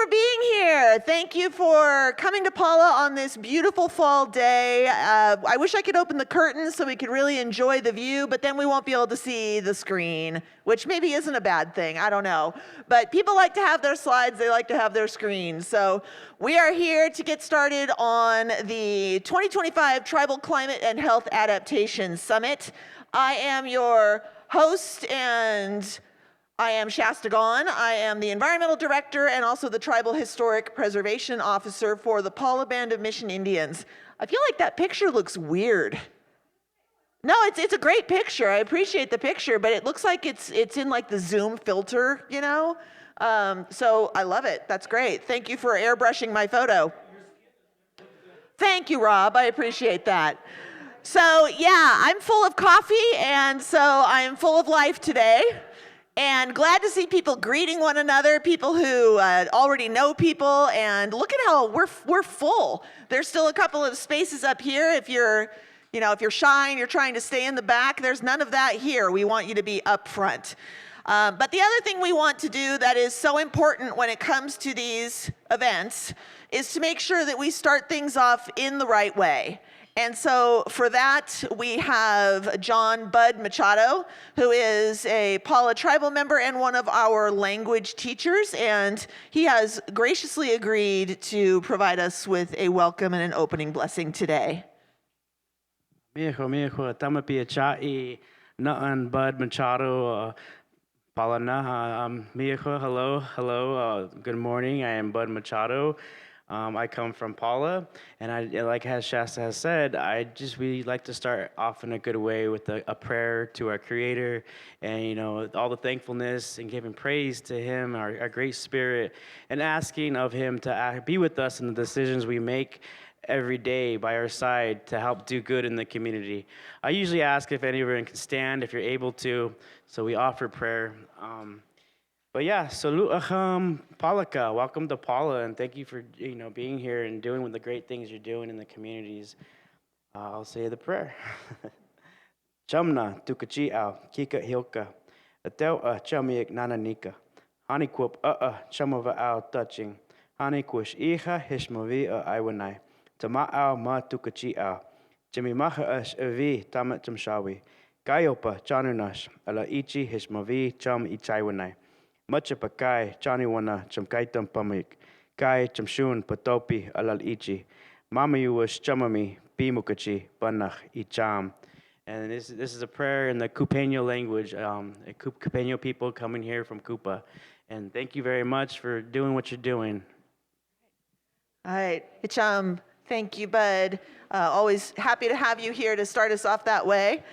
for being here. Thank you for coming to Paula on this beautiful fall day. I wish I could open the curtains so we could really enjoy the view, but then we won't be able to see the screen, which maybe isn't a bad thing. I don't know. But people like to have their slides. They like to have their screens. So we are here to get started on the 2025 Tribal Climate and Health Adaptation Summit. I am your host, and I am Shasta Gaughan. I am the Environmental Director and also the Tribal Historic Preservation Officer for the Paula Band of Mission Indians. I feel like that picture looks weird. No, it's a great picture. I appreciate the picture, but it looks like it's in like the Zoom filter, you know? So I love it. That's great. Thank you for airbrushing my photo. Thank you, Rob. I appreciate that. So yeah, I'm full of coffee, and so I'm full of life today. And glad to see people greeting one another, people who already know people, and look at how we're full. There's still a couple of spaces up here. If you're shy and you're trying to stay in the back, there's none of that here. We want you to be up front. But the other thing we want to do that is so important when it comes to these events is to make sure that we start things off in the right way. And so for that, we have John Bud Machado, who is a Paula tribal member and one of our language teachers, and he has graciously agreed to provide us with a welcome and an opening blessing today. Mijo, tamapia chai naan Bud Machado Paula na mijo, hello, good morning. I am Bud Machado. I come from Paula, and like as Shasta has said, we like to start off in a good way with a prayer to our Creator, and all the thankfulness and giving praise to Him, our great Spirit, and asking of Him to be with us in the decisions we make every day by our side to help do good in the community. I usually ask if anyone can stand, if you're able to, so we offer prayer. But yeah, salut acham Palaka. Welcome to Paula, and thank you for being here and doing the great things you're doing in the communities. I'll say the prayer. Chamna tukachi au kika hilka. Atel chamiak nananika. Hanikwop chamava au touching. Hanikwish iha hishmavi iwanai. Tama au ma tukachi au. Jimimaha ash avi tamat chamshawi. Gayopa chanunash ala ichi hishmavi cham ichaiwanai. Machapakai, Chaniwana, Chamkaitam Pamik, Kai Chamshun Patopi Alal Ichi, Mamayuash Chamami, Pimukachi, Banach Icham. And this is a prayer in the Cupeño language, Cupeño people coming here from Cupa. And thank you very much for doing what you're doing. All right, Icham, thank you, Bud. Always happy to have you here to start us off that way.